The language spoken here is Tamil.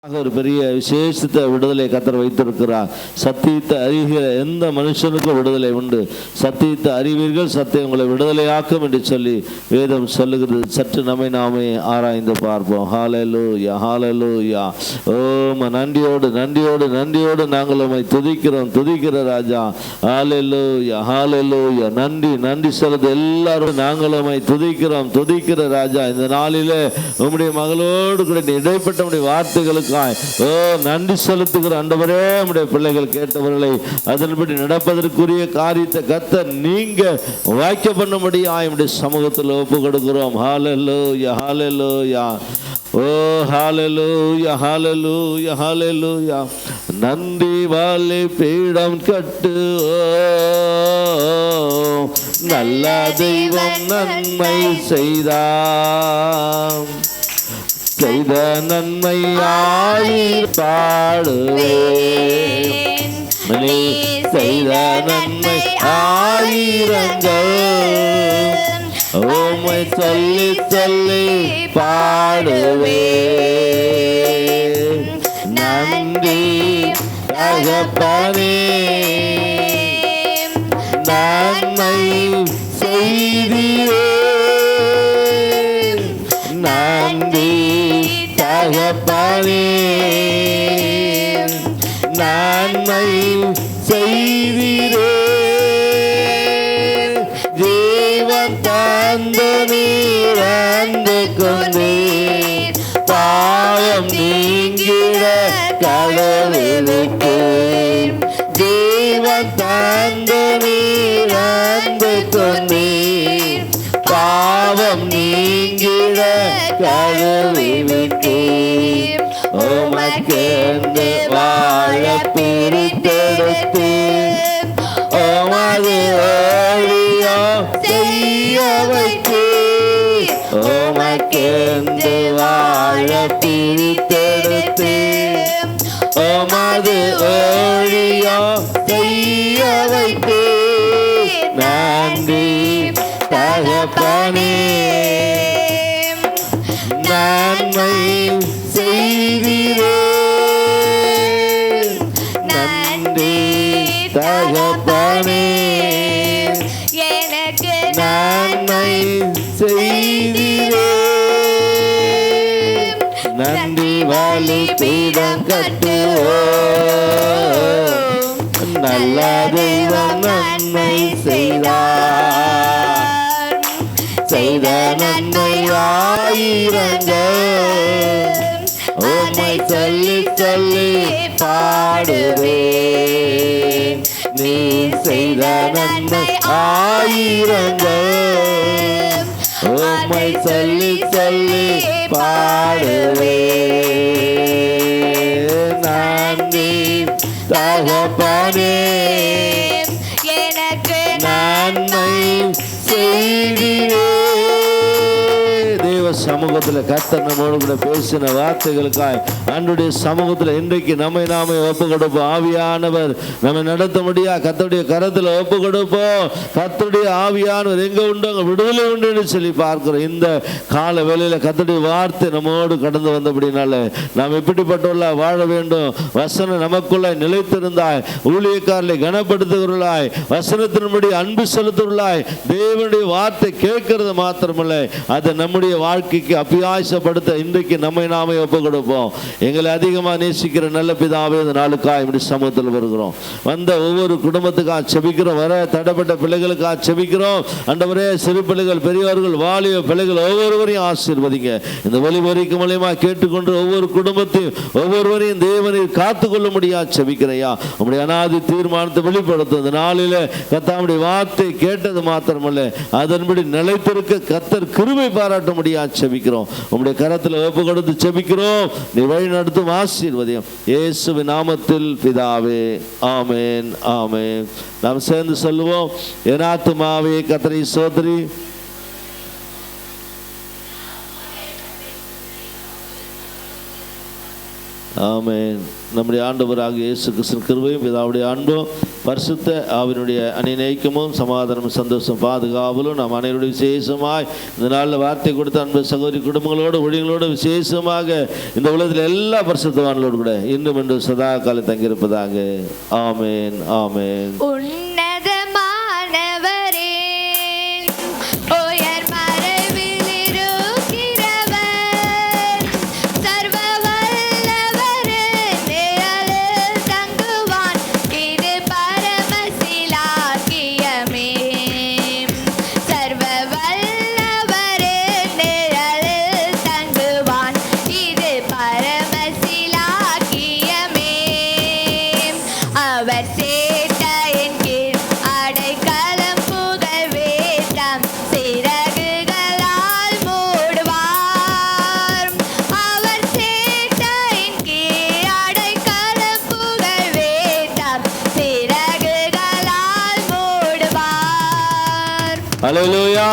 ஒரு பெரிய விசேஷத்தை விடுதலை கர்த்தர் வைத்திருக்கிறார். சத்தியத்தை அறிகிற எந்த மனுஷனுக்கும் விடுதலை உண்டு. சத்தியத்தை அறிவீர்கள், சத்தியம் உங்களை விடுதலையாக்கும் என்று சொல்லி வேதம் சொல்லுகிறது. சற்று நம்மை நாமே ஆராய்ந்து பார்ப்போம். ஹல்லேலூயா, ஹல்லேலூயா. ஓம் நன்றியோடு நன்றியோடு நன்றியோடு நாங்கள் உம்மை துதிக்கிறோம், துதிக்கிற ராஜா. ஹல்லேலூயா, ஹல்லேலூயா. நன்றி நன்றி சொல்லுது எல்லாரும். நாங்கள் உம்மை துதிக்கிறோம், துதிக்கிற ராஜா. இந்த நாளிலே உம்முடைய மகளோடு கூட இடைப்பட்ட உம்முடைய வார்த்தைகளுக்கு நன்றி செலுத்துகிற ஆண்டவரே. நம்முடைய பிள்ளைகள் கேட்டவர்களை அதன்படி நடப்பதற்குரிய காரியத்தை கர்த்தர் நீங்க வாய்க்க பண்ணும்படியாய் நம்முடைய சமூகத்தில் ஒப்பு கொடுக்கிறோம். ஹல்லேலூயா, ஹல்லேலூயா. ஓ ஹல்லேலூயா, ஹல்லேலூயா, ஹல்லேலூயா. நன்றி வாழை பீடம் கட்டு, நல்ல தெய்வம் நன்மை செய்தார். செய்த நன்மை பாடுவேன், செய்த நன்மை ஆயிரங்கள் உம்மை சொல்லி சொல்லி பாடுவேன். நன்றி தகப்பனே, நன்மை செய்தீரே. நன்றி தகப்பனே, நன்மை செய்தீரே. ஜீவன் தந்து நீர் அன்பு கொண்டீர், பாவம் நீங்கிட கடவுளுக்கு. ஜீவன் தந்து நீர் அன்பு கொண்டீர், பாவம் நீங்கிட கடவுளுக்கு. உமக்கென்று வாழ பிரித்தெடுத்து உமது ஊழியம் செய்ய வைத்து. உமக்கென்று வாழ பிரித்தெடுத்து உமது ஊழியம் செய்ய வைத்து. நன்றி தகப்பனே, நன்மை செய்தீரே. நன்றி தகப்பனே, எனக்கு நன்மை செய்தீரே. நன்றி வாழை பீடம் கட்டுவோம், நல்ல தெய்வம் நன்மை செய்தார். செய்த நன்மை ஆயிரங்கள் உம்மை சொல்லி சொல்லி பாடுவேன். நீ செய்த நன்மை ஆயிரங்கள் உம்மை சொல்லி சொல்லி பாடுவேன். நன்றி தகப்பனே, எனக்கு நன்மை செய்தீரே. தேவ சமூகத்தில் கர்த்தர் நம்மோடு கூட பேசின வார்த்தைகளுக்காய் ஆண்டவருடைய சமூகத்தில் இன்றைக்கு நம்மை நாமே ஒப்பு கொடுப்போம். ஆவியானவர் நம்மை நடத்த முடியா கர்த்தருடைய கரத்தில் ஒப்பு கொடுப்போம். கர்த்தருடைய ஆவியானவர் எங்க உண்டு அங்க விடுதலை உண்டு என்று சொல்லி பார்க்கிறோம். இந்த கால வேளையில கர்த்தருடைய வார்த்தை நம்மோடு கடந்து வந்தபடினால நாம் எப்படிப்பட்டுள்ள வாழ வேண்டும். வசனம் நமக்குள்ள நிலைத்திருந்தாய், ஊழியக்காரர்களை கனப்படுத்துகிறவர்களாய், வசனத்தின்படி அன்பு செலுத்துவர்களாய், தேவனுடைய வார்த்தை கேட்கிறது மாத்திரமல்ல அதை நம்முடைய வாழ்க்கைக்கு அபியாசப்படுத்த இன்றைக்கு நம்மை நாமே ஒப்பு கொடுப்போம். எங்களை அதிகமாக நேசிக்கிற நல்ல பிதாவே, இந்த நாளுக்காக இப்படி சமூகத்தில் வருகிறோம். வந்த ஒவ்வொரு குடும்பத்துக்காக செபிக்கிறோம். வர தடைப்பட்ட பிள்ளைகளுக்காக செபிக்கிறோம். ஆண்டவரே, சிறு பிள்ளைகள், பெரியவர்கள், வாலிப பிள்ளைகள் ஒவ்வொருவரையும் ஆசீர்வதிங்க. இந்த ஒலிபரிக்கு மூலமா கேட்டுக்கொண்டு ஒவ்வொரு குடும்பத்தையும் ஒவ்வொருவரையும் தேவனில் காத்துக்கொள்ள முடியாது செபிக்கிறையா. உங்களுடைய அநாதி தீர்மானத்தை வெளிப்படுத்தும். இந்த நாளில கர்த்தருடைய வார்த்தை கேட்டது மாத்திரமல்ல அதன்படி நிலைத்திருக்க கர்த்தர் கிருபை பாராட்ட முடியாது செபிக்கிறோம். உங்களுடைய கரத்தில் ஒப்பு கொடுத்து செபிக்கிறோம். நீ வழி நடத்தும் ஆசீர்வதியம் இயேசுவின் நாமத்தில் பிதாவே, ஆமென், ஆமென். நாம் சேர்ந்து சொல்லுவோம். என் ஆத்துமாவே கர்த்தரை ஸ்தோத்திரி, ஆமென். நம்முடைய ஆண்டவராகிய இயேசு கிறிஸ்துவின் கிருபையும் பிதாவுடைய அன்பும் பரிசுத்த ஆவியினுடைய அநிநயிக்கமும் சமாதானமும் சந்தோஷம் பாதுகாவலும் நாம் அனைவருடைய விசேஷமாய் இந்த நாளில் வார்த்தை கொடுத்த அன்பு சகோதரி குடும்பங்களோடு ஊழியங்களோடு விசேஷமாக இந்த உலகத்தில் எல்லா பரிசுத்தவான்களோடு கூட இன்னும் இன்று சதா காலம் தங்கியிருப்பதாக. ஆமென் ஆமென். உன்னதமானவரே, உயர் மறைவில் இருக்கிறவர், சர்வ வல்லவரே, நிழலில் தங்குவான், இது பரமசிலாக்கியமே. சர்வ வல்லவரே, நிழலில் தங்குவான், இது பரமசிலாக்கியமே. அவர் சேட்டையின் கீழ் அடைக்கலம் புகழ் வேட்டம் சிறகுகளால் மூடுவார். அவர் சேட்டையின் கீழ் அடைக்கலம் புகழ் வேட்டம் சிறகுகளால் மூடுவார். அல்லேலூயா.